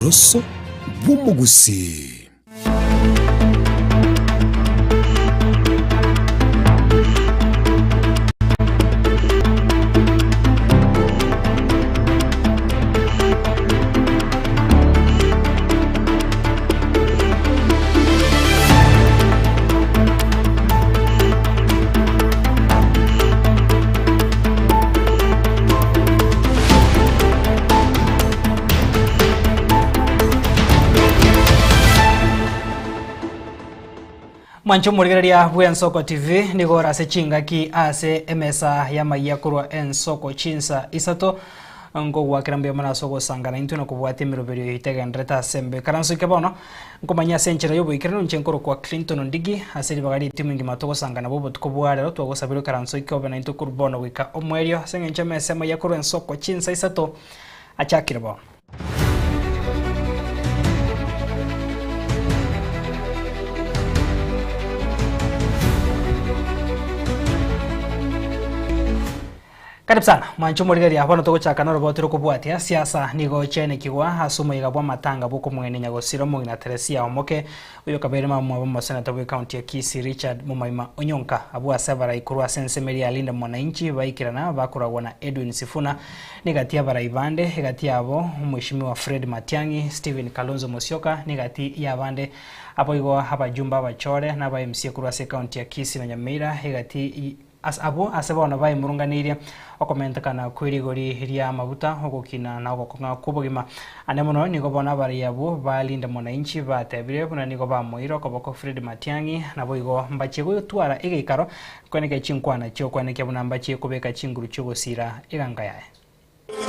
Rosso Bumugusi. Mancho murigeria bwa Ensoko TV nigora se chinga ki ase emesa ya mayakurwa Ensoko chinsa isato ngo wakirambia mana soko sangana into no kubwate miroberio itega ndreta sembe karanso kebono ngomanya senchera yobo ikirano nchenkoro kwa Clinton ndigi aseri bagari timu ngi matoko sangana bobo tukobwara ro twago sabiro karanso ikobena into kurbono wika omwerio sengenche mesa mayakurwa Ensoko chinsa isato achakirbo. Karibu sana mwancho murigari hapana toko chakana robotero kubwatia siasa nigo chene kiwa asuma igabwa matanga buko mwene nyagosiro mugina Teresia Omoke uyo kabere mamwa bomasena bwe county ya Kisii Richard Mumaima Onyonka abwa savara ikurwa sensemeri alinda mwananchi baikirana bakuragwa na Edwin Sifuna nigatia baraibande hegati abo mheshimiwa Fred Matiangi Steven Kalonzo Musyoka nigati yabande apo igo abajumba bachore na ba MC kurwa se county ya Kisii na Nyamira hegati asabona bayi murunganiria okomenta kana kwirigori ria mabuta ogokina na ogokonga kubugima anemono nigo bona bari yabo balinda mwananchi batebire buna nigo bamoiro koboko Fred Matiangi nabo igo mbachego twara igikaro kweneke chinkwana cyo kweneke buna mbachi kubeka chinguru cyogosira iganga yae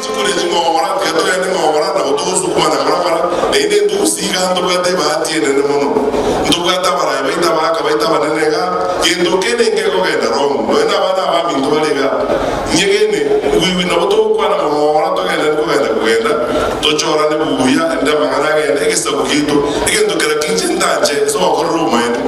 Chukuri ngobora keto ene ngobora na otosu kumana barabara ene ndusiga ndobate bati ene mono ndobata bara baita baka baita banenega yendo kene ngeko kenda rongo ena bana ba minto balega nyegene wiwi na otoku kwana ngobora to kenda tochora ne buya enda bangana ngene ekesa bugito ekendo kera kinchentaje so okoro maende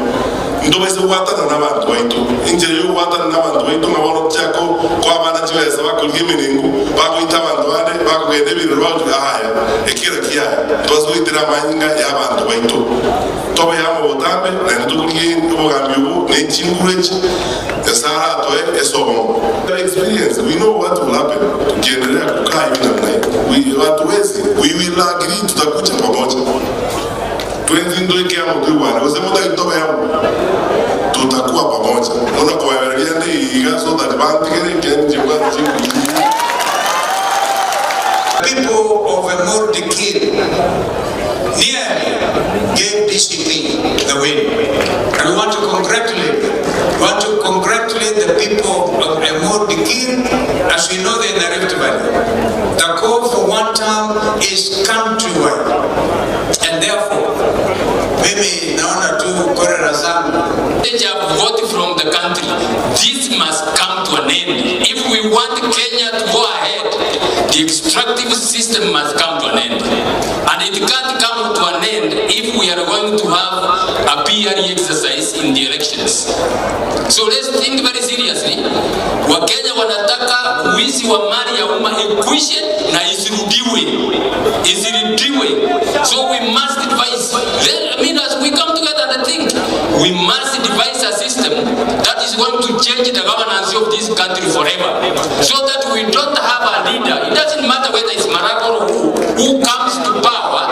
ndobese wata na abantu baito injeyo wata na abantu baito ngaboro chako kwa bana chweza bakulgime ningu bakuita abantu bane bakugende biro lwatu haya ekira kiya twazoitira manyinga y'abantu baito tobe yamo botambe na ndukugi obugambi ubu n'ekingurechi esara to esobo experience we know what will happen tukiendelea kukaa hivi namna hii we will agree tutakuja pamoja tuenzindo ikiamo tuwana usemuta kitobe yamo tutakuwa pamoja ona kwa yariende igaso that bantigere kenji kwa chingu. People of a more decade nearly gave DCP the win. And we want to congratulate the people of a more decade. As we know in the Rift Valley, the call for one term is countrywide. And therefore, maybe naona tu korera sana. Vote from the country. This must come to an end. If we want Kenya to go ahead, the extractive system must come to an end. And it can't come to an end if we are going to have a PRE exercise in the elections. So let's think very seriously. Wakenya wanataka wizi wa mali ya umma ikwishe na isirudiwe. So we must devise. As we come together and think, we must devise a system that is going to change the governance of this country forever. So that we don't have a leader. It doesn't matter whether it's Marago who comes to power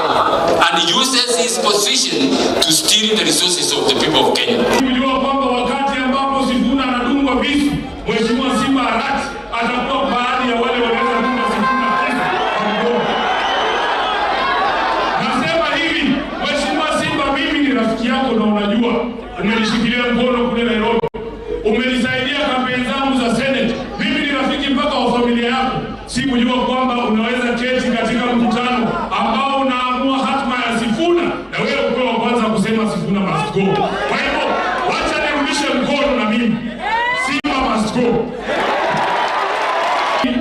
and uses his position to steal the resources of the people of Kenya. Umenishikilia mkono kule Nairobi. Umenisaidia kampeni zangu za Senate. Mimi ni rafiki mpaka wa familia yako. Sikujua kwamba unaweza keti katika mkutano ambao unaamua hatma ya Sifuna na wewe uko wa kwanza kusema Sifuna must go. Kwa hivyo wacha nirudishe mkono na mimi. Simba must go.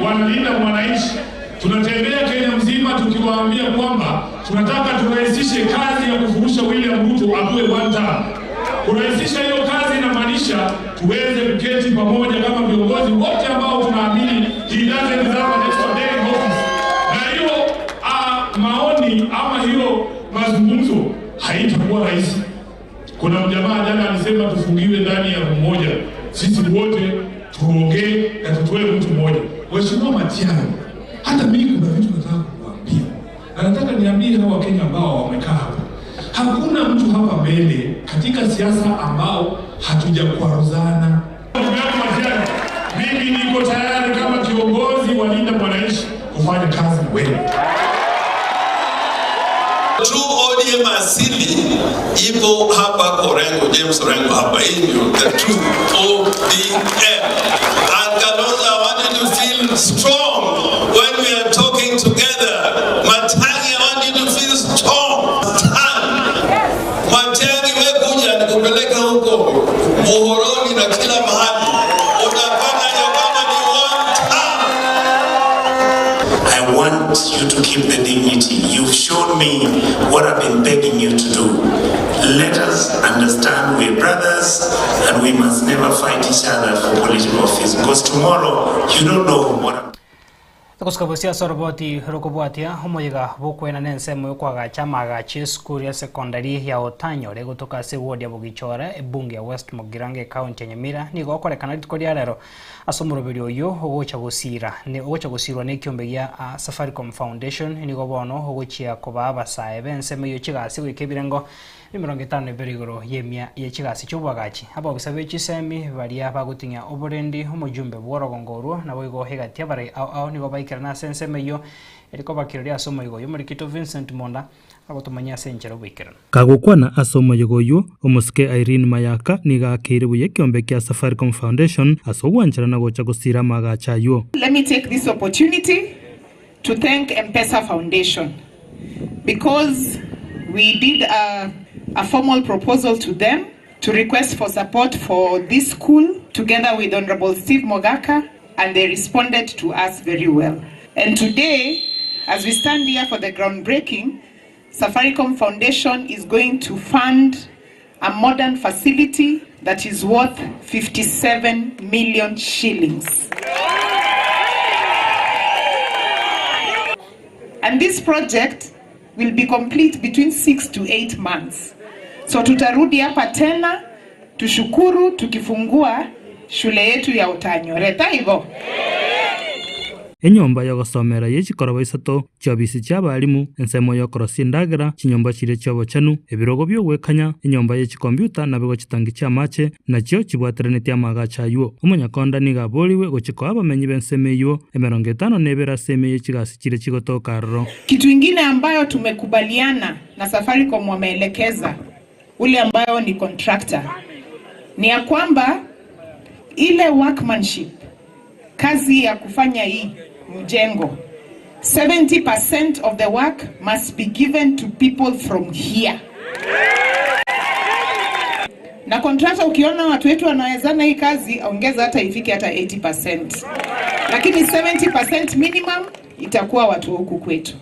Wanalinda mwananchi. Tunatembea Kenya mzima tukiwaambia kwamba tunataka turahisishe kazi ya kufurusha William Ruto awe one term. Kurahisisha hiyo kazi inamaanisha tuweze kuketi pamoja kama viongozi wote ambao tunaamini he doesn't deserve an extra day in office. Na hiyo maoni ama hiyo mazungumzo haitakuwa rahisi. Kuna mjamaa jana alisema tufungiwe ndani ya room moja, sisi wote tuongee na tutoe mtu mmoja. Mheshimiwa Matiang'i, hata mimi kuna vitu nataka kukuambia. Na nataka niambie hawa Wakenya ambao wamekaa hapa. Hakuna mtu hapa mbele katika siasa ambao hatujakwaruzana. Mimi niko tayari kama kiongozi wa Linda Mwananchi kufanya kazi wewe. True ODM asili ipo hapa Orengo, James Orengo hapa. Hii ndio the true ODM. And Kalonzo, I want you to feel strong when we are talking together. Matiang'i, I want you to feel strong. Matiang'i, wewe kuja nikupeleka huko Muhoroni na kila mahali. I want you to keep the dignity. You've shown me what I've been begging you to do. Let us understand we're brothers and we must never fight each other for political office, because tomorrow you don't know what. Tukuskabusia soroboti rokobwatia homoyiga bukwena nensemo kwa chama ga school ya secondary ya Otanyo lego toka se ward ya Bugichora ebunge ya West Mugirange county ya Nyamira ni gokore kana tikodia lero asomurobiri oyo ogocha gusira ne ogocha gusirwa ne kyombe ya Safaricom Foundation ni gobono ogochia kobaba sae bensemo yo chigasi wikebirengo 50 berigoro yemia ye chigasi chubwagachi aba bisabe chisemi baria bagutinya oborendi homojumbe bworogongorwo na boigo hegatia bare au ni gobaikira na sensemeyo eriko bakiroria asomo igo yomurikito Vincent Monda agotumanya senjero bwikira kagukwana asomo igo omuske Irene Mayaka niga kiribuye kyombe kya Safaricom Foundation asogwanjara na gocha gusira magacha yo. Let me take this opportunity to thank M-Pesa Foundation because we did a formal proposal to them to request for support for this school together with Honorable Steve Mogaka, and they responded to us very well. And today, as we stand here for the groundbreaking, Safaricom Foundation is going to fund a modern facility that is worth 57 million shillings. And this project will be complete between 6 to 8 months. So tutarudi hapa tena tushukuru tukifungua shule yetu ya Otanyo. Reta hivyo. Enyomba yo gosomera yechikorobo isato cyabisi cyabalimu ensemo yo korosindagera kinyomba kire cyobo chanu ebirogo byo gwekanya enyomba yechikomputa nabigo kitangi cyamache nakyo kibwateranete amagacha yo umunyakonda niga boliwe gochiko abamenyi bensemeyo 50 nebera semeye kigasi kire kigotoka rro. Kitu kingine ambayo tumekubaliana na Safaricom wameelekeza ule ambayo ni contractor ni ya kwamba ile workmanship kazi ya kufanya hii mjengo 70% of the work must be given to people from here. Na contractor ukiona watu wetu wanawezana hii kazi ongeza hata ifike hata 80%. Lakini 70% minimum itakuwa watu huku kwetu.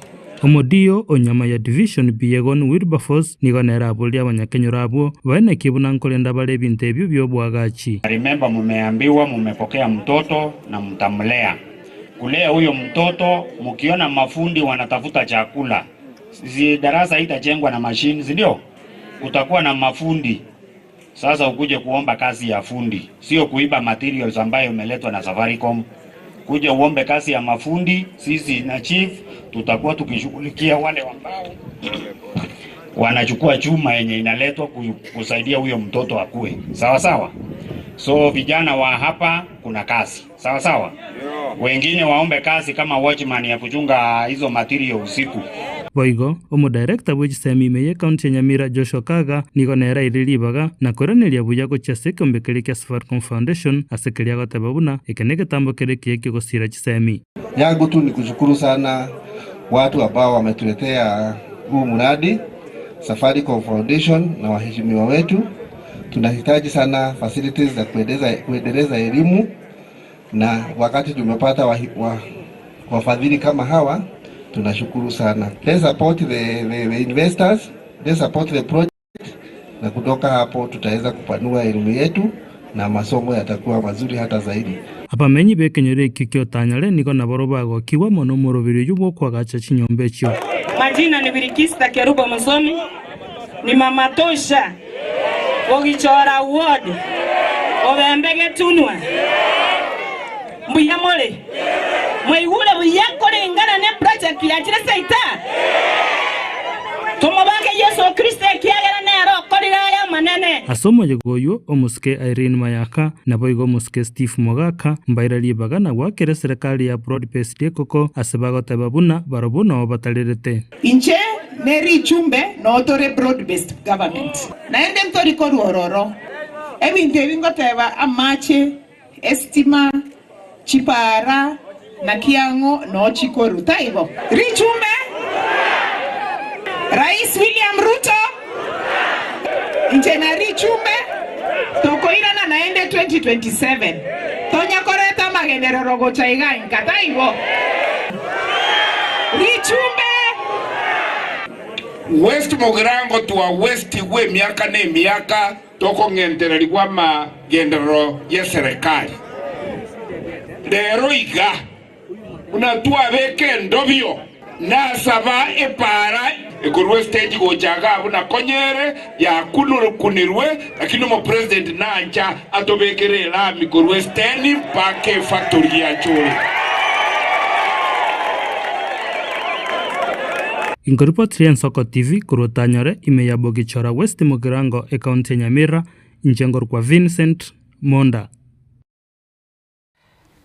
Omodio onyama ya division Biegon Wilberforce nigonera abuli abanyakenyurabo bane kibuna nkolenda bale bintebyo byobwagachi. Remember mumeambiwa mumepokea mtoto na mtamlea. Kulea huyo mtoto mkiona mafundi wanatafuta chakula. Darasa itajengwa na machines ndio? Kutakuwa na mafundi. Sasa ukuje kuomba kazi ya fundi, sio kuiba materials ambayo umeletwa na Safaricom. Kuja uombe kazi ya mafundi, sisi na chief tutakuwa tukishughulikia wale ambao wanachukua chuma yenye inaletwa kusaidia huyo mtoto akue. Sawa sawa? So vijana wa hapa kuna kazi. Sawa sawa? Wengine waombe kazi kama watchman ya kuchunga hizo material usiku. Boigo, omo director w'egisemi meye county ya Nyamira Joshua Kaga nigonera irilibaga na koraneria buya gocha sekombekere kya Safaricom Foundation asekeria gotababuna ikenege tambokere kieki gosira gisemi. Yangu tu ni kushukuru sana watu ambao wametuletea huu mradi Safaricom Foundation na waheshimiwa wetu. Tunahitaji sana facilities za kuendeleza elimu, na wakati tumepata wafadhili kama hawa tunashukuru sana. Let's support the investors, let's support the project, na kutoka hapo tutaweza kupanua elimu yetu na masomo yatakuwa mazuri hata zaidi. Abamenyi bekenyere kikyo tanyale niko naborobago kiwa mono morobiri yubo kwagacha chinyombe cyo. Majina ni Birikista Kerubo Musomi, ni Mama Tosha, Ogichora Ward, Obembege Tunwa, Mbuyamole, Mwigule Buyakore ingana ne project ya chile seita. Tumabake Yesu Kristo kiagera nero korira ya manene. Asomo yegoyo omuske Irene Mayaka na boigo muske Steve Mogaka mbairali bagana wakere serikali ya broad-based dekoko asebagote babuna barobuna obatalirete. Inche neri chumbe no otore broad-based government. Naende mtori koru ororo. Ebinte bingoteba amache, estima, chipara, na kiango no chikoru taibo. Richumbe Rais William Ruto Inche na richumbe toko irana naende 2027 Tonya koreta magendero rogo chaiga inkataibo Richumbe West Mogirango tuwa West we miaka ne miaka toko ngentereri kwa magendero ya serikali. Lero iga unatua beke ndobyo na saba epara ekorwe stage gojaga abuna konyere ya kunirwe lakini mo president nanja atobekere la mikorwe steni pake factory ya chole. Inkoripoti ya Soko TV kurutanyore imeya Bogichora West Mogirango ekaunti ya Nyamira injengor kwa Vincent Monda.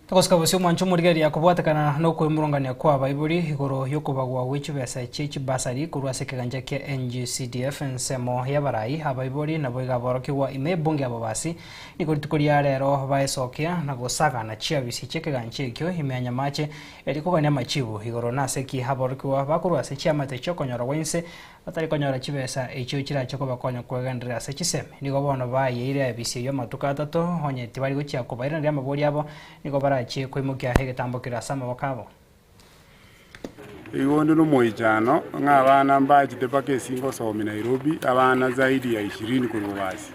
Tokoska bose mwancho murigeri yakubwatakana no kwimurongania kwa baibuli igoro yokubagwa wichu besa chichi basari kurwa sekeganja ke NGCDF nsemo ya barai abaibuli na boiga borokiwa ime bunge ababasi nikuritukuria rero baesokia na gosaga na chia bisi chekeganje kyo imenya mache elikugania machibu igoro naseki haborokiwa bakurwa se chia mate chokonyora wense batari konyora chibesa echo chira choko bakonya kwegendera se chiseme nigo bono bayeire bisi yo matuka atatu onye tibari gochia kubaira ndi amabori abo nigo barachi kwimukia hegetambukira sama bakabo igondo no moijano ng'abana mbachite pake singo somi Nairobi abana zaidi ya 20 kurubasi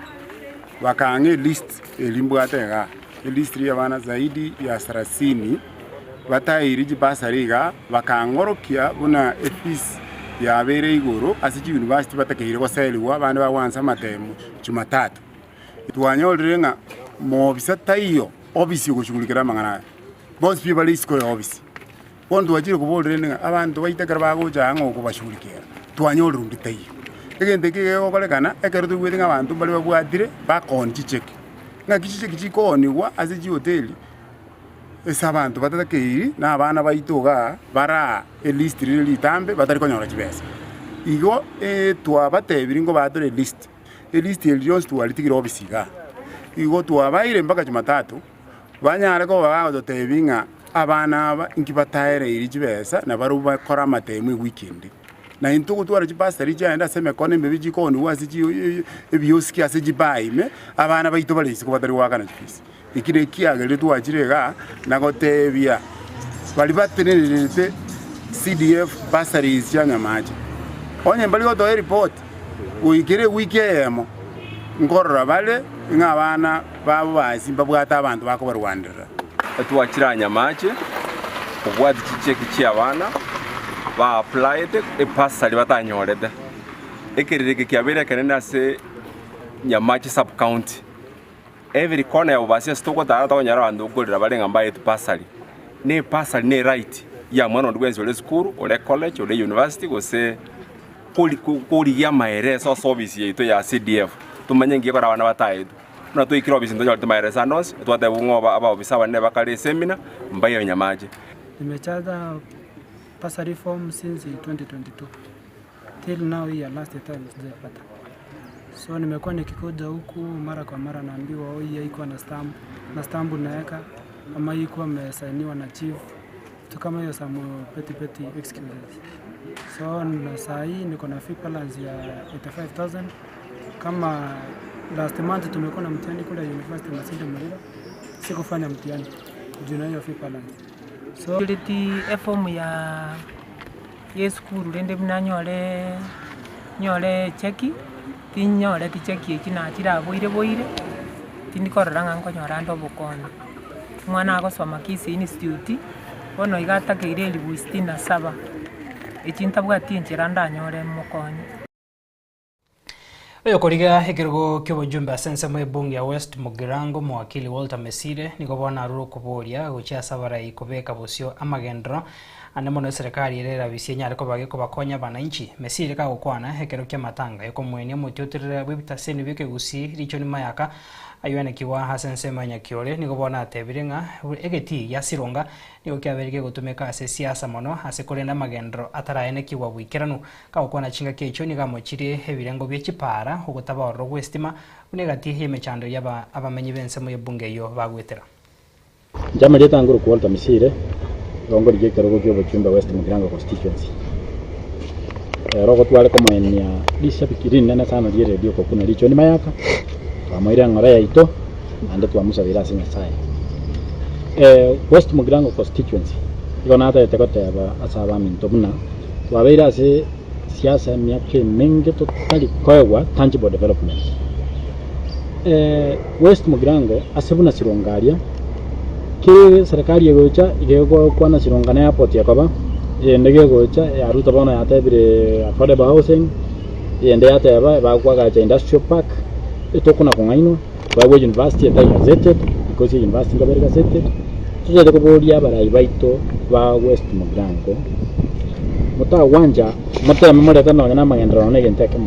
bakange list elimbwatega list ya abana zaidi ya 30 batairiji basariga bakangorokia buna efisi ya bere igoro asiji university batakeire goseliwa abana bawanza matemu Jumatatu itwanyolrenga mo bisata iyo obisi gushughulikira mangana boss people is ko obisi bondo wajire kubolrenga abantu baitakara bagoja ngo kubashughulikira twanyolrundi tayo egende kigego kolekana ekerutu gwethinga abantu bali babwatire bakonji cheki nga kichiche kichikoniwa asiji hoteli esabantu batatakeiri na abana baitoga bara list rili tambe batari konyora chibesa igo twabatebiri ngo batore list elions twalitikira obisiga igo twabaire mpaka Jumatatu banyare ko bagototebinga abana aba inkibataire iri chibesa na baruba kora matemu weekend na intugu twara chipasari chaenda seme kone mbebiji koni wasiji ebioski asiji baime abana baito balisi ko batari wakana chipisi ikire kiagere twachirega na gotebia bali batenelete CDF basaris ya nyamaje onye mbali go to report uikire weekend ngorora bale ng'abana babo basi babwata abantu bako barwandira twachira nyamaje ubwati chicheki cy'abana ba applied epasali batanyorede ekerereke kyabere kanena se nyamaje sub county every corner ya basi stoko tara tonyara abantu ukolera balenga mbaye pasali ne pasali ne right ya mwana ndwenzi ole school ole college ole university gose kuli ya maere so service yeto ya CDF tumanye ngiye bara bana bataidu na to ikiro bisinto ya maere sanos twate bungoba aba obisa bane bakale seminar mbaye nyamaje nimechaza pasali form since 2022 till now ya last time sijapata. So nimekuwa nikikuja huku mara kwa mara naambiwa hii iko na stamp naweka ama iko imesainiwa na chief tu kama hiyo some petty excuses. So na saa hii niko na fee balance ya 85,000 kama last month tumekuwa na mtihani kule University Masinde Muliro sikufanya mtihani juu na hiyo fee balance. So iliti form ya school rende nyole cheki tinyore ticheki ekina tira boire tindikorora nganko nyorando bukona mwana agosoma Kisii Institute bono igatakeire 67 echintabwati enchera ndanyore mokonyi. Oyo koriga ekirgo ky'obujumbe asense mu ebunge ya West Mugirango mwakili Walter Mesire niko bona aruro kuboria guchasa barai kubeka busyo amagendro ane mono serikali irera bisienya ariko bage kubakonya bananchi. Mesire ka gukwana ekero ky'amatanga yoko mwene mutyotirira bwibitaseni bike gusi richo ni mayaka ayone kiwa hasense manya kiore niko bona atebirenga egeti ya sironga niko kyaberike gutumeka ase siasa mono ase korenda magendro ataraene kiwa bwikiranu ka gukwana chinga kecho ni gamochire ebirengo by'ekipara ugutaba oro gwestima unegati yemechando yaba abamenyi bense mu ebunge yo bagwetera. Jama leta nguru ku Walter Mesire rongo rije rogo kyo bachumba West Mugirango constituency. Rogo twale kama enia lisha bikirini nene sana die radio ko kuna licho ni mayaka. Amoira ngora ya ito ande twamusa vira sinya sai. West Mugirango constituency. Iko nata yetekote aba asaba minto buna. Twabeira se siasa miake menge totali koewa tangible development. West Mugirango asebuna sirongaria ke serikali yegocha igego kwana sirongana airport yakaba ndege gocha yaruta bana yatebire affordable housing yende yateba bakwaga cha industrial park etokuna kungaino bawe university that gazetted because university ngabere gazetted tuzaje kuboria barai baito ba West Mugirango muta wanja muta memori tano na magendro na ngenteke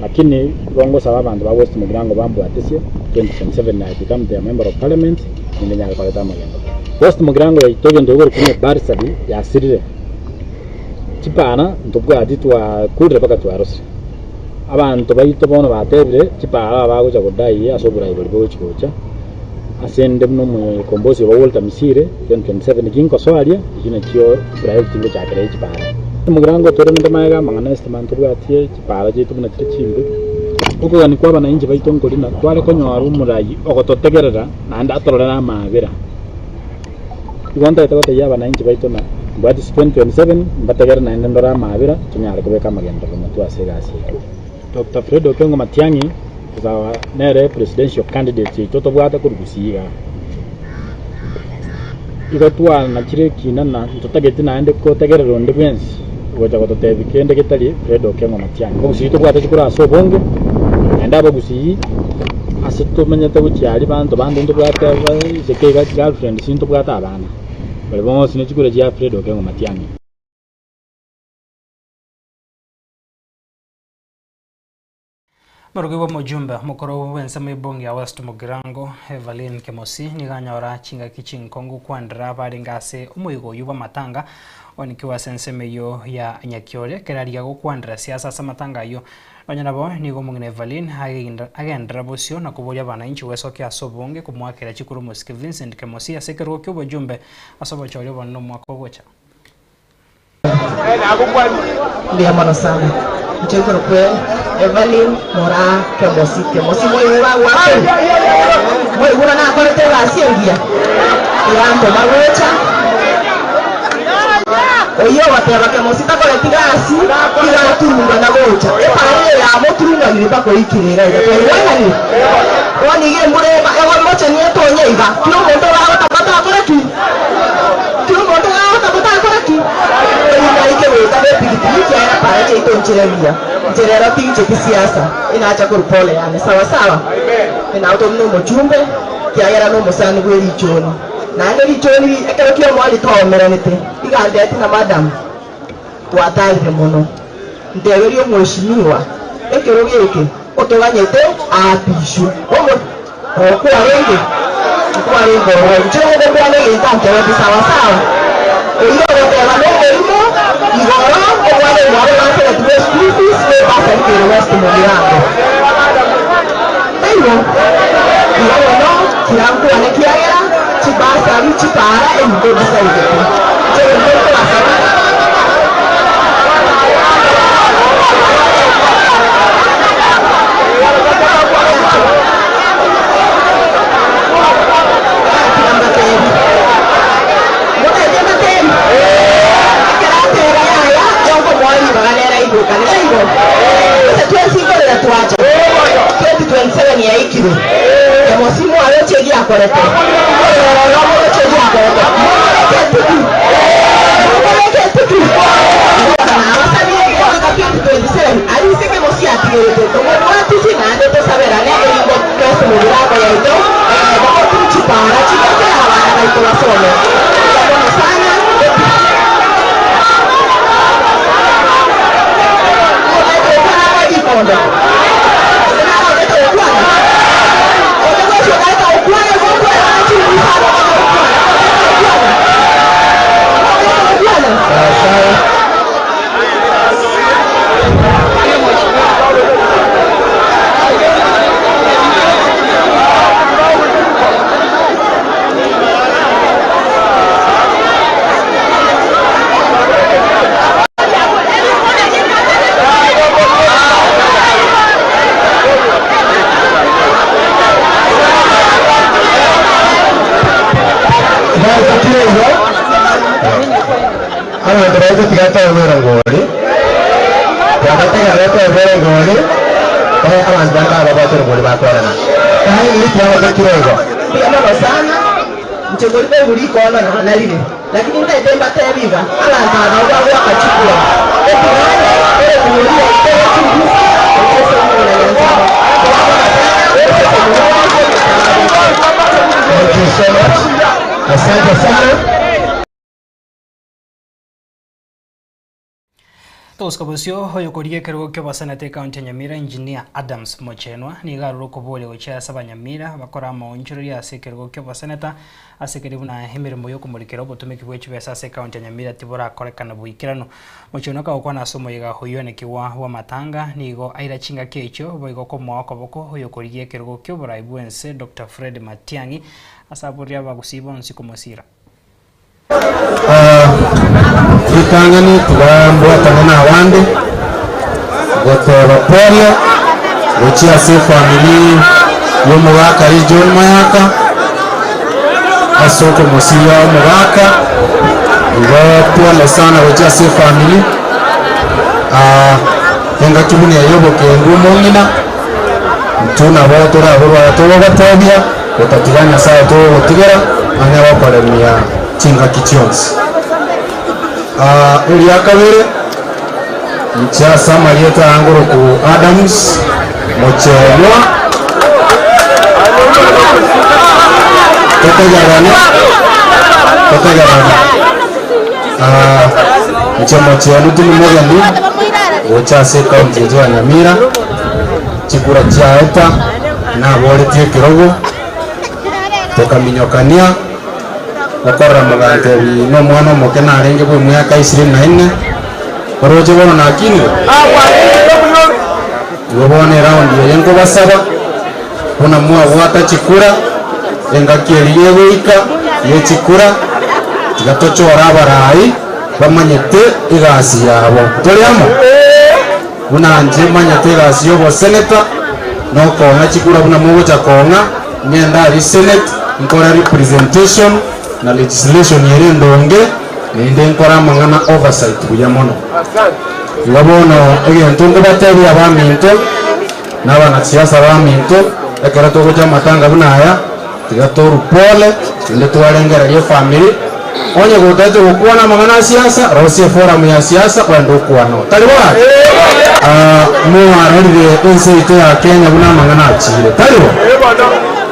lakini rongo sawa bantu ba West Mugirango bambu atesie 2027 I become the member of parliament in the Nyaka Paleta Magendo. West Mugirango ya itoge ndogoro kune barisali ya sirire. Chipana ntobwa aditwa kudre paka twarosi. Abantu bayito bono batebire chipara abagocha godai asobura iboli bochikocha. Asende mno mu kombozi wa Walter Mesire 2027 ginko soalia ina kio Braille tingo chakere chipara. Mugirango tore ndamaga mangana estimate bwatie chipara jitu na chimbe. Uko gani kwa bana inje baito ngolina twale konyoaru murayi ogototegerera nanda atorora mabira. Igonda itagote ya bana inje baito na bwati 2027 mbategera na ndora mabira tunyale kubeka magendo ko matu asegasi. Dr. Fred Okengo Matiangi za nere presidential candidate toto bwata kurugusiga. Igotwa na kire kinana tutagete na ende ko tegerero ndi bwensi. Goja gototebi kende getali Fred Okengo Matiangi. Ko sito bwata chikura so bonge ndaba gusi asito menyete bucyari bantu bandi ndo bwata sekega girlfriend sinto bwata abana bale bongo sine chikura ya Fred Okengo Matiangi. Marugibo mujumbe mukoro wense mebongi ya West Mugirango Evelyn Kemosi niganyora chinga kichin kongu kwandra bari ngase umuigo yuba matanga onikiwa senseme yo ya nyakiore keraria go kwandra siasa samatanga yo Onyanabo nigo mungine Evelyn agendra bosio na kuboria bana inchi wesoke asobonge kumwakira chikuru Musiki Vincent Kemosi asekero kyo bujumbe asobo chori bonno mwako gocha. Ndia mano sana. Mchekoro kwe Evelyn Mora Kemosi mwe wapi? Mwe una na kwa tega asiengia. Irambo magocha. Oyo watera Kemosi takole tigasi ira turunga na gocha. Epare ya moturunga ni bako ikirira ira. Wani ni? Wani ge mureba ewa moche ni etonye iba. Kilo moto wa tapata akora tu. Kilo moto wa tapata akora tu. Ike weta be pikipiki yana para cha ito nchirelia. Nchirera pinche kisiasa. Inaacha kurupole yani sawa sawa. Inauto mno mchumbe kiagera no musani gwe richoni. Na ndo richoni ekero kyo mwali to merenete. Igande ati na madam. Twatari muno. Ndegerio mweshimiwa. Ekero geke otoganyete apishu. Omo okwa renge. Okwa renge. Nchirera kwa renge ntante wa sawa sawa. Oyo otera no merimo. Igoro okwale wale wase na tuwe school fees ne basa kile West Mugirango. Eyo. Igoro no kirangu anakiagera chibasa chipara endo bisa iko. Chero ndo klasa. Kemosi mwale chegi akorete. Mwale chegi akorete. Mwale chegi tu. Abasabiye ko kapito 27 ali sike mosi atigere to mo watu sinande to sabera ne ngo keso mo rako ya ito bako tuchipara chikete abana baito basome yabono sana Kondo. Mchogolike uliko ona na nalile lakini ndio temba tebiga ala ndio ndio akachukua Thank you so much. Asante sana. Toskabusio hoyo koriye kergo kyo basanate county Nyamira engineer Adams Mochenwa ni garuro kobole gocha saba Nyamira bakora maonchuri ase kergo kyo basanata ase keribu na emirimo yo kumurikira obutumiki bwechi besa ase county Nyamira tibora korekana buikirano Mochenwa ka okwana asomo yiga hoyo nekiwa wa matanga nigo aira chinga kecho boigo komoko boko hoyo koriye kergo kyo boraibuense Dr. Fred Matiangi asaburia bagusibo nsiko mosira Itangani tugambwatana n'abandi gotoro polio gochia se family yo mubaka region mayaka asoko musiya mubaka ngo pole sana gochia se family tenga tubuni yobo kengu mongina tuna botora borwa tobo batobia gotatiganya sawa tobo gotigera anya bakolemia chinga kichons uri akabere mchasa marieta angoro ku Adams Mochenwa Totegarana mchemochenwa tuni moja ni uchase kaunti yetu ya Nyamira chikura chaeta na bole tie kirogo tokaminyokania bakora mugante no mwana mukena arenge bwe mwaka 24 boroje bono nakini yobone round yengo basaba kuna mwa wata chikura enga kieriye wika ye chikura tigatochora barai bamanyete igasi yabo toriamo kuna anje manyete igasi yobo senator no konga chikura buna mugo cha konga nyenda ari senate nkora representation na legislation yere ndonge ninde nkora mangana oversight kuya mono yabono egento ngobatebi abaminto n'abana siasa abaminto ekera to kuja matanga bunaya tigatoru pole ninde twarengera ye family onye gutete gukwana mangana siasa rosie forum ya siasa kwenda kuano taliwa mu arorire enseite ya Kenya buna mangana achire taliwa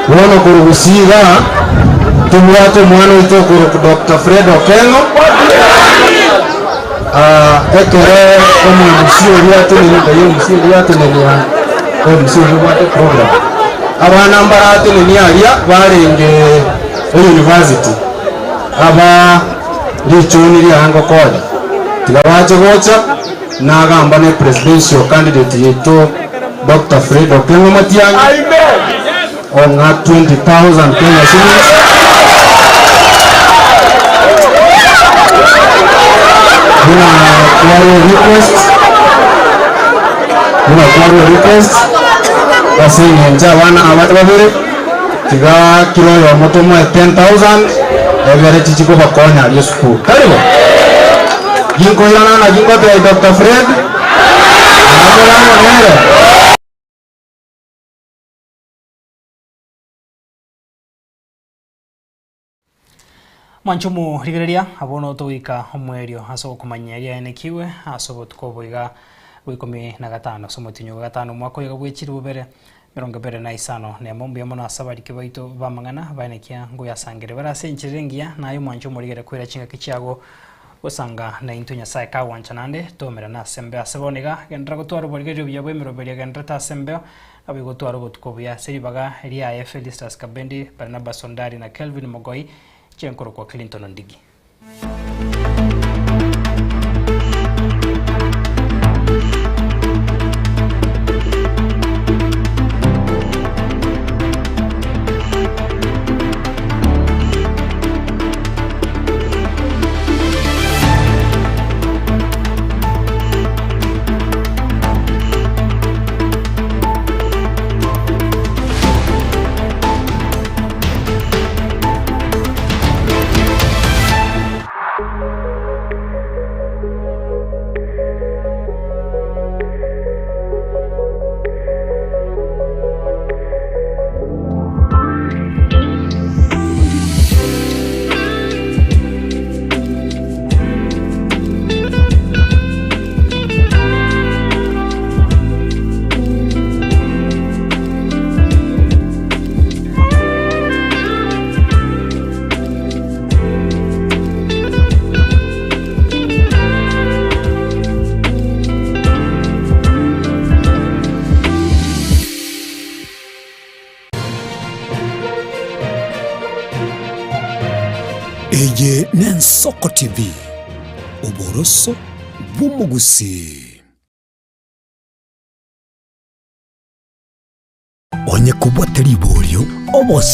wono kurugusiga tumwato mwana itokuru Dr. Fred Okengo ekere omusio lyatu ni musio lyatu ni ya omusio lyatu program abana mbaratu ni alia barenge university aba lichoni lyango kole tigawaje gocha nagamba ne presidential candidate yeto Dr. Fred Okengo Matiang'i onga 20,000 Kenya shillings Una request wasinge njabana abatu babiri tiga kilo ya moto mwa 10,000 ebere chichiko bakonya ali school karibu jinko yana na jinko te Dr. Fred amara nere Manchumu rigereria abono tuika omwerio aso kumanyeria enekiwe aso tukoboiga wikumi na gatano somotinyo gatano mwako yaga bwechiri bubere mirongo bere na isano ne mombi yamono asabari kibaito bamangana banekia nguya sangere barasenchirengia nayo manchumu rigere kwira chinga kichago usanga na intunya sai ka wanchanande tomera na sembe aseboniga gendra gutwara borgerio byabwe miroberia gendra ta sembe abigotwara butkobuya seribaga eria Felistas Kabendi Barnabas Sondari na Kelvin Mogoi Chenkoro kwa Clinton Ndigi. Eye Nensoko TV Uboroso bw'umugusi onye kubwa teri bolyo obose